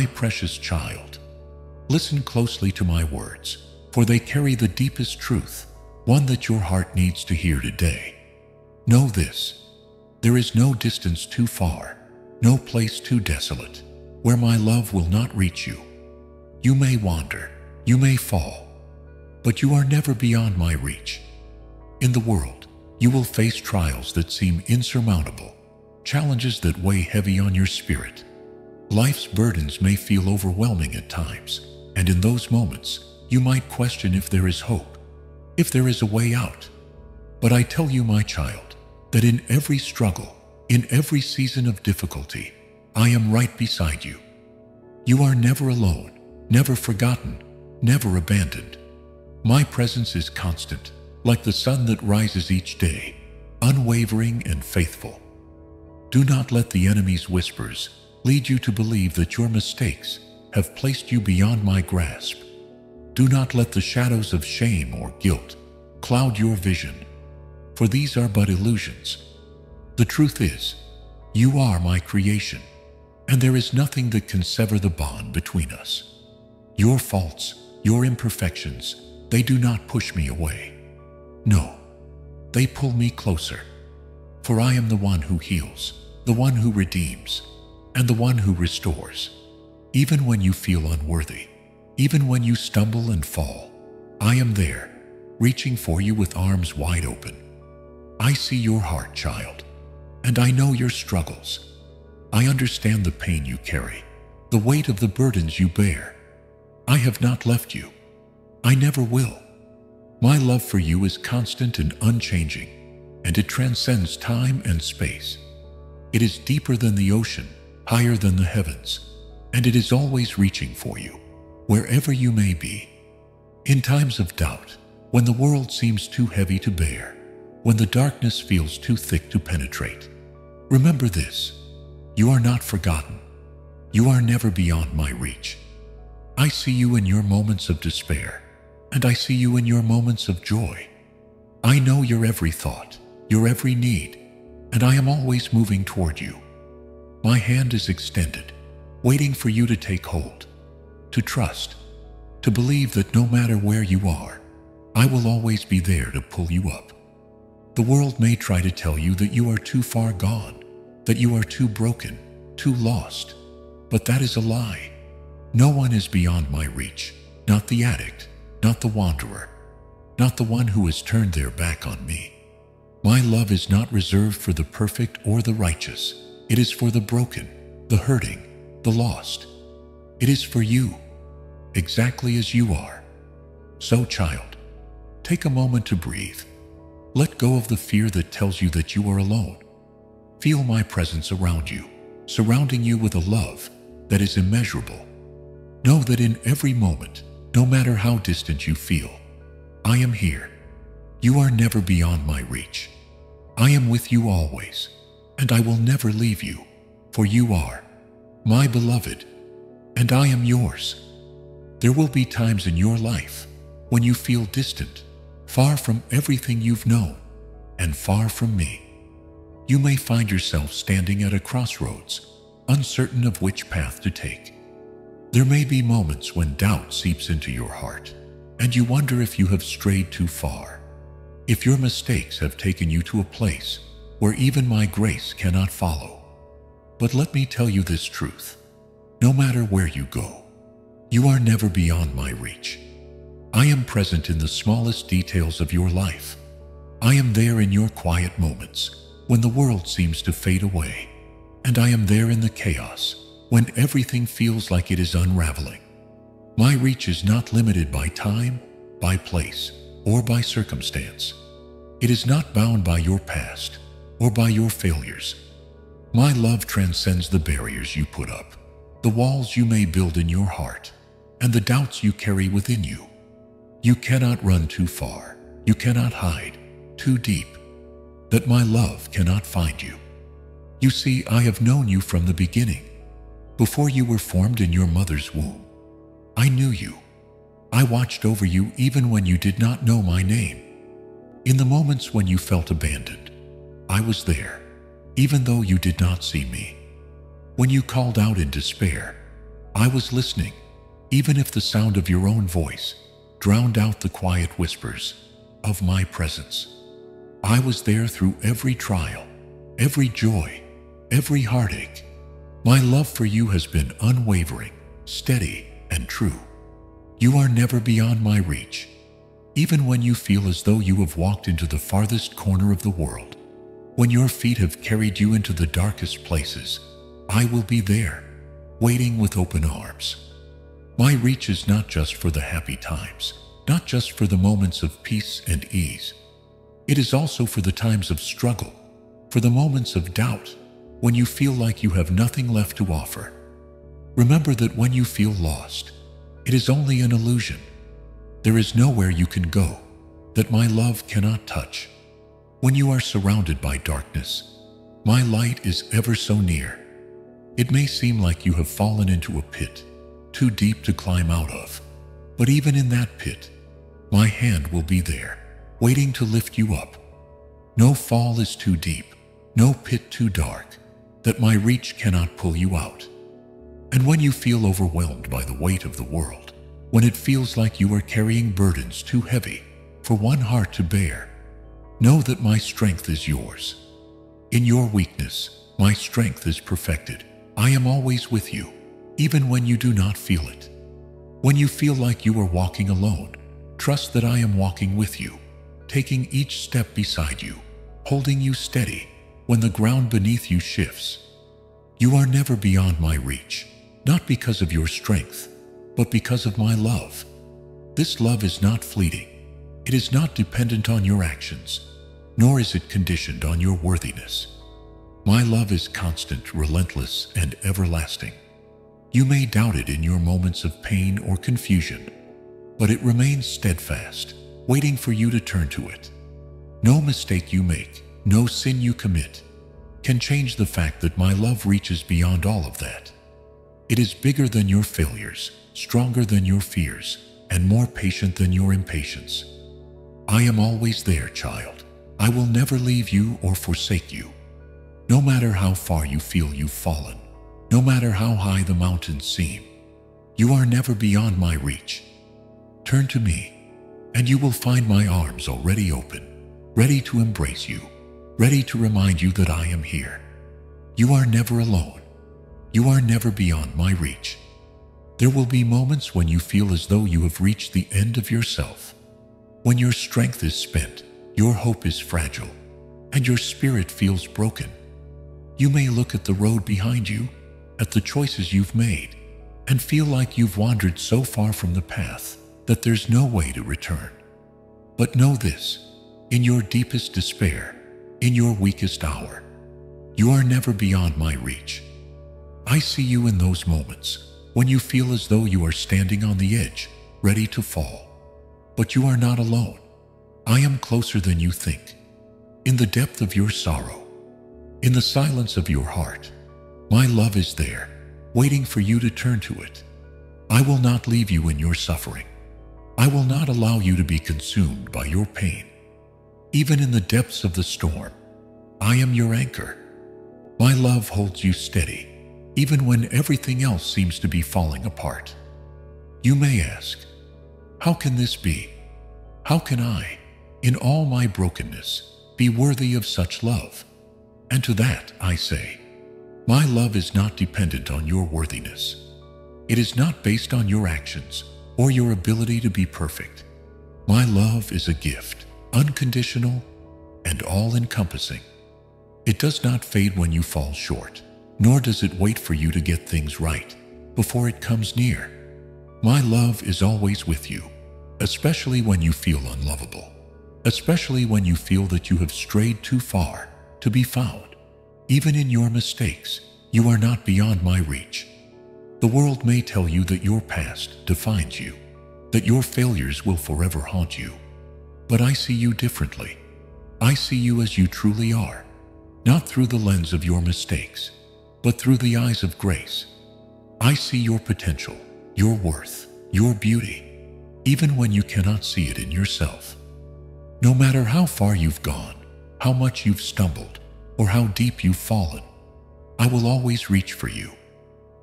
My precious child, listen closely to my words, for they carry the deepest truth, one that your heart needs to hear today. Know this: there is no distance too far, no place too desolate, where my love will not reach you. You may wander, you may fall, but you are never beyond my reach. In the world, you will face trials that seem insurmountable, challenges that weigh heavy on your spirit. Life's burdens may feel overwhelming at times, and in those moments, you might question if there is hope, if there is a way out. But I tell you, my child, that in every struggle, in every season of difficulty, I am right beside you. You are never alone, never forgotten, never abandoned. My presence is constant, like the sun that rises each day, unwavering and faithful. Do not let the enemy's whispers lead you to believe that your mistakes have placed you beyond my grasp. Do not let the shadows of shame or guilt cloud your vision, for these are but illusions. The truth is, you are my creation, and there is nothing that can sever the bond between us. Your faults, your imperfections, they do not push me away. No, they pull me closer, for I am the one who heals, the one who redeems, and the one who restores. Even when you feel unworthy, even when you stumble and fall, I am there, reaching for you with arms wide open. I see your heart, child, and I know your struggles. I understand the pain you carry, the weight of the burdens you bear. I have not left you. I never will. My love for you is constant and unchanging, and it transcends time and space. It is deeper than the ocean, higher than the heavens, and it is always reaching for you, wherever you may be. In times of doubt, when the world seems too heavy to bear, when the darkness feels too thick to penetrate, remember this: you are not forgotten. You are never beyond my reach. I see you in your moments of despair, and I see you in your moments of joy. I know your every thought, your every need, and I am always moving toward you. My hand is extended, waiting for you to take hold, to trust, to believe that no matter where you are, I will always be there to pull you up. The world may try to tell you that you are too far gone, that you are too broken, too lost, but that is a lie. No one is beyond my reach, not the addict, not the wanderer, not the one who has turned their back on me. My love is not reserved for the perfect or the righteous. It is for the broken, the hurting, the lost. It is for you, exactly as you are. So, child, take a moment to breathe. Let go of the fear that tells you that you are alone. Feel my presence around you, surrounding you with a love that is immeasurable. Know that in every moment, no matter how distant you feel, I am here. You are never beyond my reach. I am with you always, and I will never leave you, for you are my beloved, and I am yours. There will be times in your life when you feel distant, far from everything you've known, and far from me. You may find yourself standing at a crossroads, uncertain of which path to take. There may be moments when doubt seeps into your heart, and you wonder if you have strayed too far, if your mistakes have taken you to a place where even my grace cannot follow. But let me tell you this truth: no matter where you go, you are never beyond my reach. I am present in the smallest details of your life. I am there in your quiet moments when the world seems to fade away, and I am there in the chaos when everything feels like it is unraveling. My reach is not limited by time, by place, or by circumstance. It is not bound by your past or by your failures. My love transcends the barriers you put up, the walls you may build in your heart, and the doubts you carry within you. You cannot run too far. You cannot hide too deep, that my love cannot find you. You see, I have known you from the beginning. Before you were formed in your mother's womb, I knew you. I watched over you even when you did not know my name. In the moments when you felt abandoned, I was there, even though you did not see me. When you called out in despair, I was listening, even if the sound of your own voice drowned out the quiet whispers of my presence. I was there through every trial, every joy, every heartache. My love for you has been unwavering, steady, and true. You are never beyond my reach. Even when you feel as though you have walked into the farthest corner of the world, when your feet have carried you into the darkest places, I will be there, waiting with open arms. My reach is not just for the happy times, not just for the moments of peace and ease. It is also for the times of struggle, for the moments of doubt, when you feel like you have nothing left to offer. Remember that when you feel lost, it is only an illusion. There is nowhere you can go that my love cannot touch. When you are surrounded by darkness, my light is ever so near. It may seem like you have fallen into a pit, too deep to climb out of, but even in that pit, my hand will be there, waiting to lift you up. No fall is too deep, no pit too dark, that my reach cannot pull you out. And when you feel overwhelmed by the weight of the world, when it feels like you are carrying burdens too heavy for one heart to bear, know that my strength is yours. In your weakness, my strength is perfected. I am always with you, even when you do not feel it. When you feel like you are walking alone, trust that I am walking with you, taking each step beside you, holding you steady when the ground beneath you shifts. You are never beyond my reach, not because of your strength, but because of my love. This love is not fleeting. It is not dependent on your actions, nor is it conditioned on your worthiness. My love is constant, relentless, and everlasting. You may doubt it in your moments of pain or confusion, but it remains steadfast, waiting for you to turn to it. No mistake you make, no sin you commit, can change the fact that my love reaches beyond all of that. It is bigger than your failures, stronger than your fears, and more patient than your impatience. I am always there, child. I will never leave you or forsake you. No matter how far you feel you've fallen, no matter how high the mountains seem, you are never beyond my reach. Turn to me, and you will find my arms already open, ready to embrace you, ready to remind you that I am here. You are never alone. You are never beyond my reach. There will be moments when you feel as though you have reached the end of yourself, when your strength is spent, your hope is fragile, and your spirit feels broken. You may look at the road behind you, at the choices you've made, and feel like you've wandered so far from the path that there's no way to return. But know this, in your deepest despair, in your weakest hour, you are never beyond my reach. I see you in those moments when you feel as though you are standing on the edge, ready to fall. But you are not alone. I am closer than you think. In the depth of your sorrow, in the silence of your heart, my love is there, waiting for you to turn to it. I will not leave you in your suffering. I will not allow you to be consumed by your pain. Even in the depths of the storm, I am your anchor. My love holds you steady, even when everything else seems to be falling apart. You may ask, how can this be? How can I, in all my brokenness, be worthy of such love? And to that I say, my love is not dependent on your worthiness. It is not based on your actions or your ability to be perfect. My love is a gift, unconditional and all-encompassing. It does not fade when you fall short, nor does it wait for you to get things right before it comes near. My love is always with you, especially when you feel unlovable, especially when you feel that you have strayed too far to be found. Even in your mistakes, you are not beyond my reach. The world may tell you that your past defines you, that your failures will forever haunt you. But I see you differently. I see you as you truly are, not through the lens of your mistakes, but through the eyes of grace. I see your potential, your worth, your beauty, even when you cannot see it in yourself. No matter how far you've gone, how much you've stumbled, or how deep you've fallen, I will always reach for you.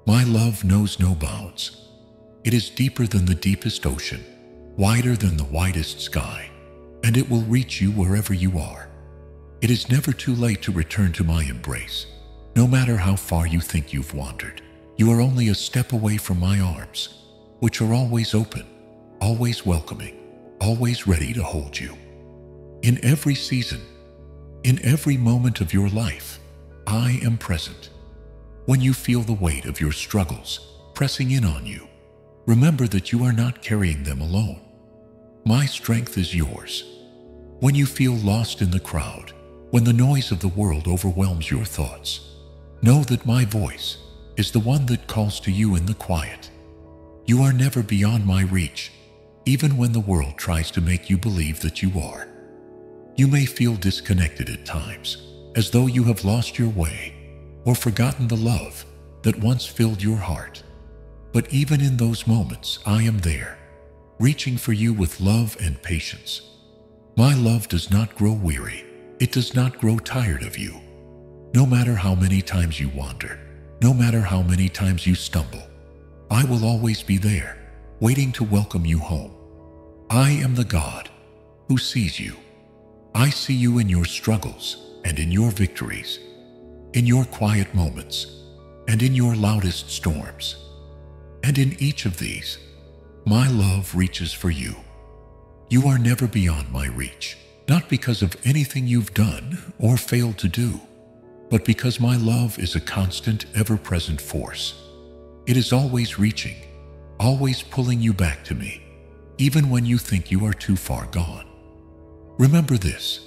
My love knows no bounds. It is deeper than the deepest ocean, wider than the widest sky, and it will reach you wherever you are. It is never too late to return to my embrace. No matter how far you think you've wandered, you are only a step away from my arms, which are always open, always welcoming, always ready to hold you. In every season, in every moment of your life, I am present. When you feel the weight of your struggles pressing in on you, remember that you are not carrying them alone. My strength is yours. When you feel lost in the crowd, when the noise of the world overwhelms your thoughts, know that my voice is the one that calls to you in the quiet. You are never beyond my reach, even when the world tries to make you believe that you are. You may feel disconnected at times, as though you have lost your way or forgotten the love that once filled your heart. But even in those moments, I am there, reaching for you with love and patience. My love does not grow weary. It does not grow tired of you. No matter how many times you wander, no matter how many times you stumble, I will always be there, waiting to welcome you home. I am the God who sees you. I see you in your struggles and in your victories, in your quiet moments and in your loudest storms. And in each of these, my love reaches for you. You are never beyond my reach, not because of anything you've done or failed to do, but because my love is a constant, ever-present force. It is always reaching, always pulling you back to me, even when you think you are too far gone. Remember this: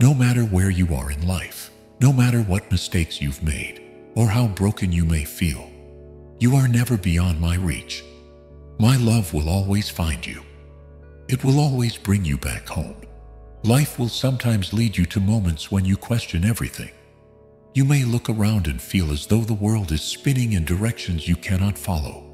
no matter where you are in life, no matter what mistakes you've made, or how broken you may feel, you are never beyond my reach. My love will always find you. It will always bring you back home. Life will sometimes lead you to moments when you question everything. You may look around and feel as though the world is spinning in directions you cannot follow.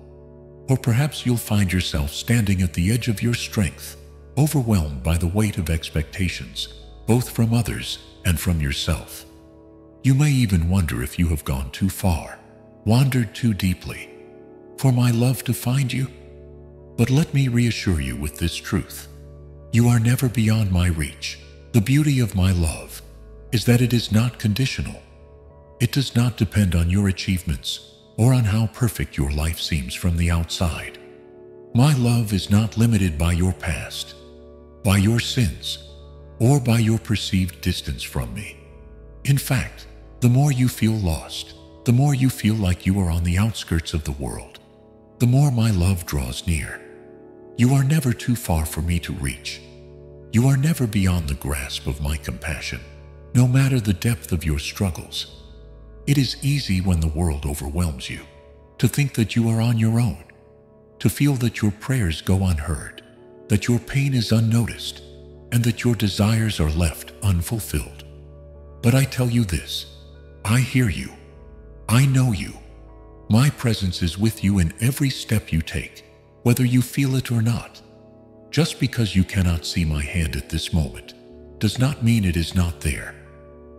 Or perhaps you'll find yourself standing at the edge of your strength, overwhelmed by the weight of expectations, both from others and from yourself. You may even wonder if you have gone too far, wandered too deeply, for my love to find you. But let me reassure you with this truth: you are never beyond my reach. The beauty of my love is that it is not conditional. It does not depend on your achievements or on how perfect your life seems from the outside. My love is not limited by your past, by your sins, or by your perceived distance from me. In fact, the more you feel lost, the more you feel like you are on the outskirts of the world, the more my love draws near. You are never too far for me to reach. You are never beyond the grasp of my compassion, no matter the depth of your struggles. It is easy when the world overwhelms you to think that you are on your own, to feel that your prayers go unheard, that your pain is unnoticed, and that your desires are left unfulfilled. But I tell you this: I hear you. I know you. My presence is with you in every step you take, whether you feel it or not. Just because you cannot see my hand at this moment does not mean it is not there.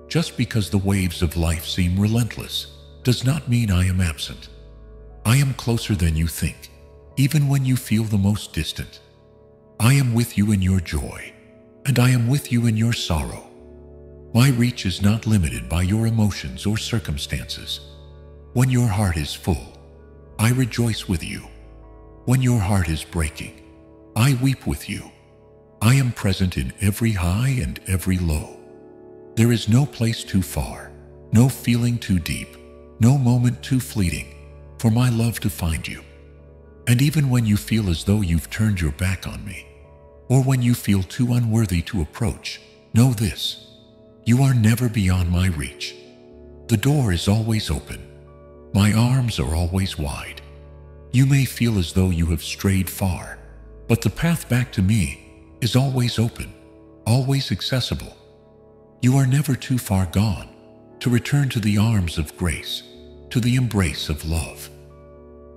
Just because the waves of life seem relentless does not mean I am absent. I am closer than you think, even when you feel the most distant. I am with you in your joy, and I am with you in your sorrow. My reach is not limited by your emotions or circumstances. When your heart is full, I rejoice with you. When your heart is breaking, I weep with you. I am present in every high and every low. There is no place too far, no feeling too deep, no moment too fleeting for my love to find you. And even when you feel as though you've turned your back on me, or when you feel too unworthy to approach, know this: you are never beyond my reach. The door is always open. My arms are always wide. You may feel as though you have strayed far, but the path back to me is always open, always accessible. You are never too far gone to return to the arms of grace, to the embrace of love.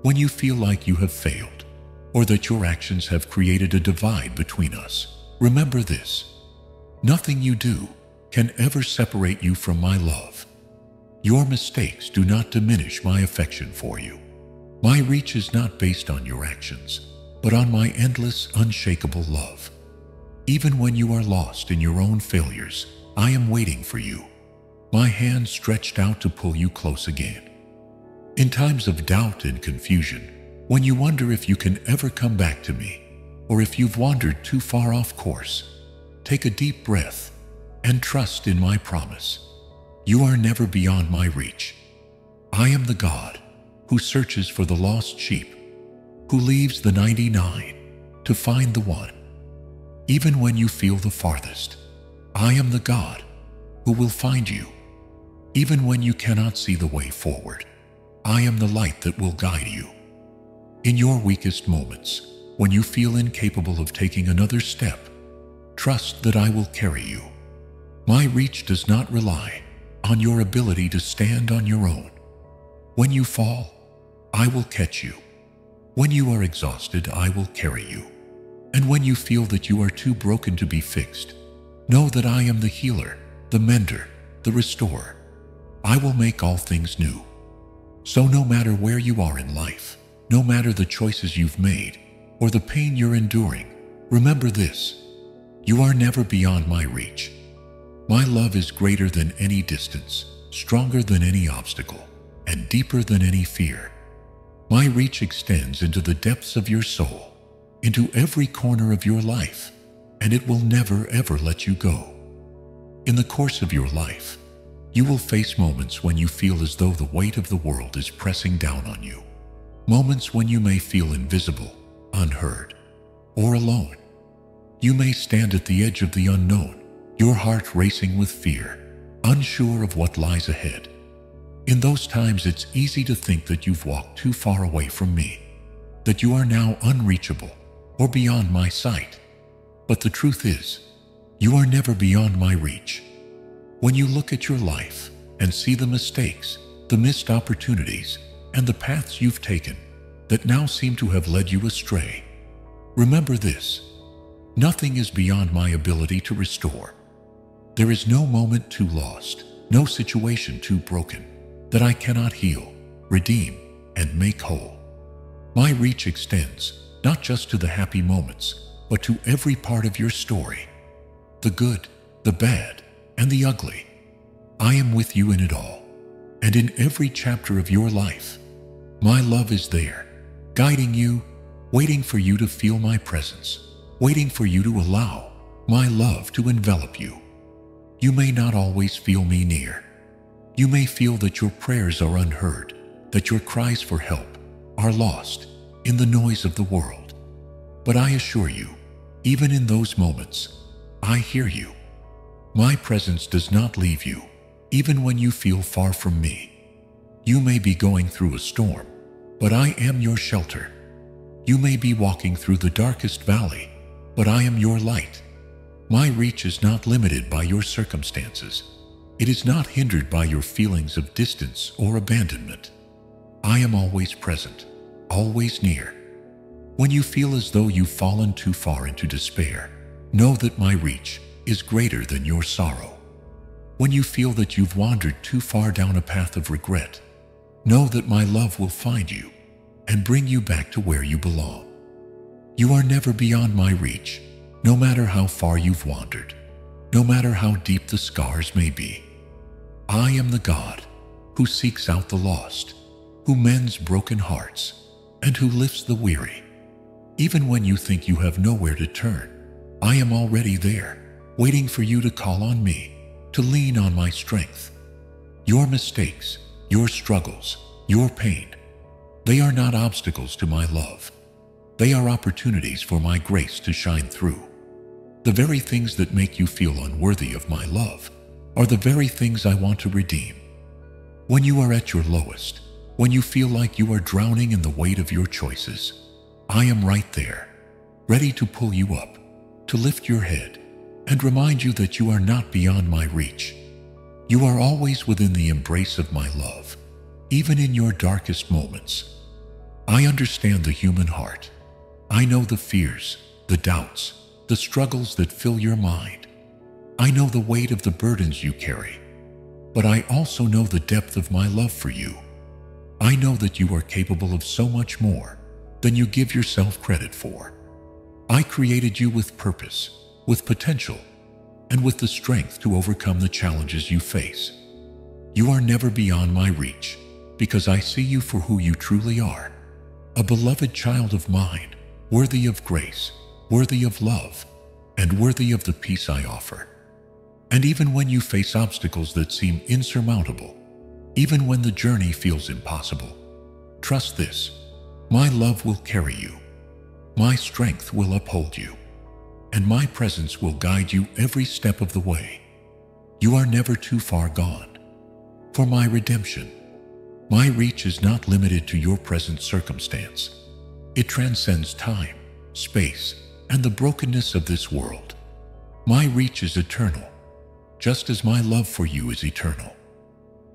When you feel like you have failed, or that your actions have created a divide between us, remember this: nothing you do can ever separate you from my love. Your mistakes do not diminish my affection for you. My reach is not based on your actions, but on my endless, unshakable love. Even when you are lost in your own failures, I am waiting for you, my hand stretched out to pull you close again. In times of doubt and confusion, when you wonder if you can ever come back to me, or if you've wandered too far off course, take a deep breath and trust in my promise. You are never beyond my reach. I am the God who searches for the lost sheep, who leaves the 99 to find the one. Even when you feel the farthest, I am the God who will find you. Even when you cannot see the way forward, I am the light that will guide you. In your weakest moments, when you feel incapable of taking another step, trust that I will carry you. My reach does not rely on your ability to stand on your own. When you fall, I will catch you. When you are exhausted, I will carry you. And when you feel that you are too broken to be fixed, know that I am the healer, the mender, the restorer. I will make all things new. So no matter where you are in life, no matter the choices you've made, or the pain you're enduring, remember this: you are never beyond my reach. My love is greater than any distance, stronger than any obstacle, and deeper than any fear. My reach extends into the depths of your soul, into every corner of your life, and it will never ever let you go. In the course of your life, you will face moments when you feel as though the weight of the world is pressing down on you. Moments when you may feel invisible, unheard, or alone. You may stand at the edge of the unknown, your heart racing with fear, unsure of what lies ahead. In those times, it's easy to think that you've walked too far away from me, that you are now unreachable or beyond my sight. But the truth is, you are never beyond my reach. When you look at your life and see the mistakes, the missed opportunities, and the paths you've taken that now seem to have led you astray, remember this: nothing is beyond my ability to restore. There is no moment too lost, no situation too broken, that I cannot heal, redeem, and make whole. My reach extends not just to the happy moments, but to every part of your story. The good, the bad, and the ugly. I am with you in it all, and in every chapter of your life. My love is there, guiding you, waiting for you to feel my presence, waiting for you to allow my love to envelop you. You may not always feel me near. You may feel that your prayers are unheard, that your cries for help are lost in the noise of the world. But I assure you, even in those moments, I hear you. My presence does not leave you, even when you feel far from me. You may be going through a storm, but I am your shelter. You may be walking through the darkest valley, but I am your light. My reach is not limited by your circumstances. It is not hindered by your feelings of distance or abandonment. I am always present, always near. When you feel as though you've fallen too far into despair, know that my reach is greater than your sorrow. When you feel that you've wandered too far down a path of regret, know that my love will find you and bring you back to where you belong. You are never beyond my reach, no matter how far you've wandered, no matter how deep the scars may be. I am the God who seeks out the lost, who mends broken hearts, and who lifts the weary. Even when you think you have nowhere to turn, I am already there, waiting for you to call on me, to lean on my strength. Your mistakes, your struggles, your pain, they are not obstacles to my love. They are opportunities for my grace to shine through. The very things that make you feel unworthy of my love are the very things I want to redeem. When you are at your lowest, when you feel like you are drowning in the weight of your choices, I am right there, ready to pull you up, to lift your head, and remind you that you are not beyond my reach. You are always within the embrace of my love, even in your darkest moments. I understand the human heart. I know the fears, the doubts, the struggles that fill your mind. I know the weight of the burdens you carry, but I also know the depth of my love for you. I know that you are capable of so much more than you give yourself credit for. I created you with purpose, with potential, and with the strength to overcome the challenges you face. You are never beyond my reach because I see you for who you truly are. A beloved child of mine, worthy of grace, worthy of love, and worthy of the peace I offer. And even when you face obstacles that seem insurmountable, even when the journey feels impossible, trust this: my love will carry you, my strength will uphold you, and my presence will guide you every step of the way. You are never too far gone for my redemption. My reach is not limited to your present circumstance. It transcends time, space, and the brokenness of this world. My reach is eternal, just as my love for you is eternal.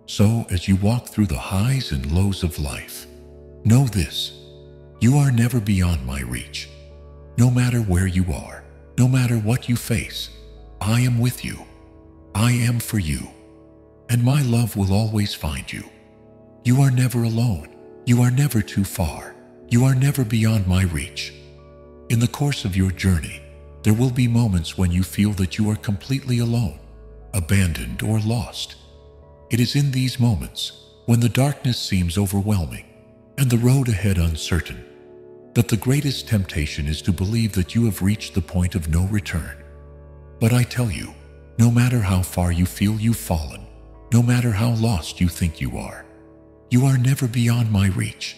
So, as you walk through the highs and lows of life, know this: you are never beyond my reach. No matter where you are, no matter what you face, I am with you. I am for you, and my love will always find you. You are never alone. You are never too far. You are never beyond my reach. In the course of your journey, there will be moments when you feel that you are completely alone, abandoned, or lost. It is in these moments, when the darkness seems overwhelming and the road ahead uncertain, that the greatest temptation is to believe that you have reached the point of no return. But I tell you, no matter how far you feel you've fallen, no matter how lost you think you are never beyond my reach.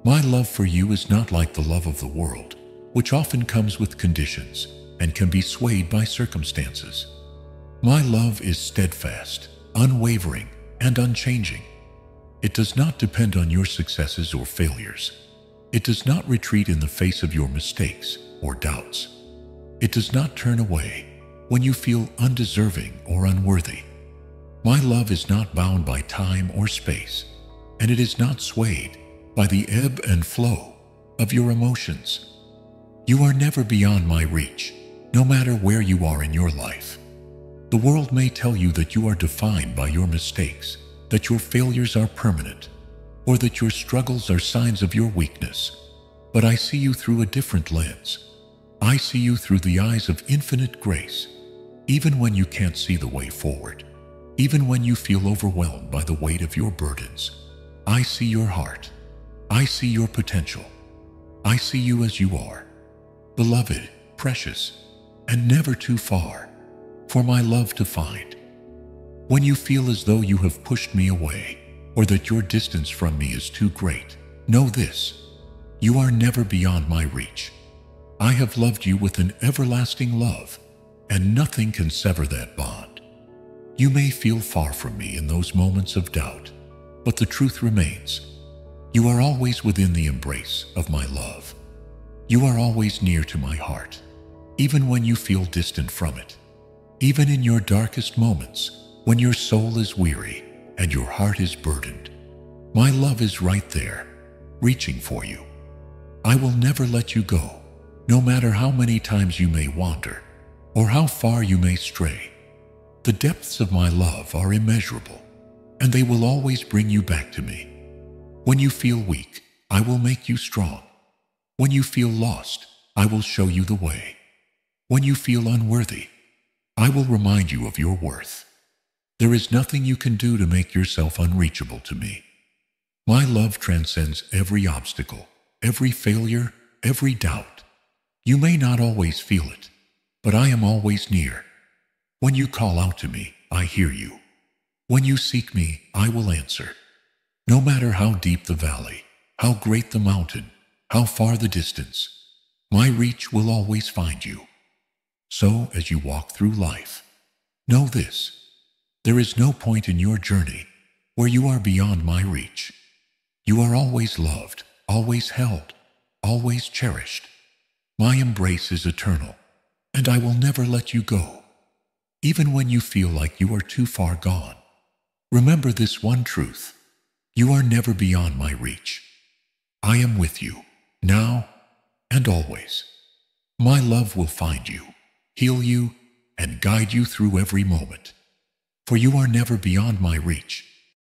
My love for you is not like the love of the world, which often comes with conditions and can be swayed by circumstances. My love is steadfast, unwavering, and unchanging. It does not depend on your successes or failures. It does not retreat in the face of your mistakes or doubts. It does not turn away when you feel undeserving or unworthy. My love is not bound by time or space, and it is not swayed by the ebb and flow of your emotions. You are never beyond my reach, no matter where you are in your life. The world may tell you that you are defined by your mistakes, that your failures are permanent, or that your struggles are signs of your weakness. But I see you through a different lens. I see you through the eyes of infinite grace, even when you can't see the way forward, even when you feel overwhelmed by the weight of your burdens. I see your heart. I see your potential. I see you as you are, beloved, precious, and never too far for my love to find. When you feel as though you have pushed me away, or that your distance from me is too great, know this: you are never beyond my reach. I have loved you with an everlasting love, and nothing can sever that bond. You may feel far from me in those moments of doubt, but the truth remains: you are always within the embrace of my love. You are always near to my heart, even when you feel distant from it. Even in your darkest moments, when your soul is weary and your heart is burdened, my love is right there, reaching for you. I will never let you go, no matter how many times you may wander or how far you may stray. The depths of my love are immeasurable, and they will always bring you back to me. When you feel weak, I will make you strong. When you feel lost, I will show you the way. When you feel unworthy, I will remind you of your worth. There is nothing you can do to make yourself unreachable to me. My love transcends every obstacle, every failure, every doubt. You may not always feel it, but I am always near. When you call out to me, I hear you. When you seek me, I will answer. No matter how deep the valley, how great the mountain, how far the distance, my reach will always find you. So, as you walk through life, know this: there is no point in your journey where you are beyond my reach. You are always loved, always held, always cherished. My embrace is eternal, and I will never let you go. Even when you feel like you are too far gone, remember this one truth: you are never beyond my reach. I am with you, now and always. My love will find you, heal you, and guide you through every moment. For you are never beyond my reach,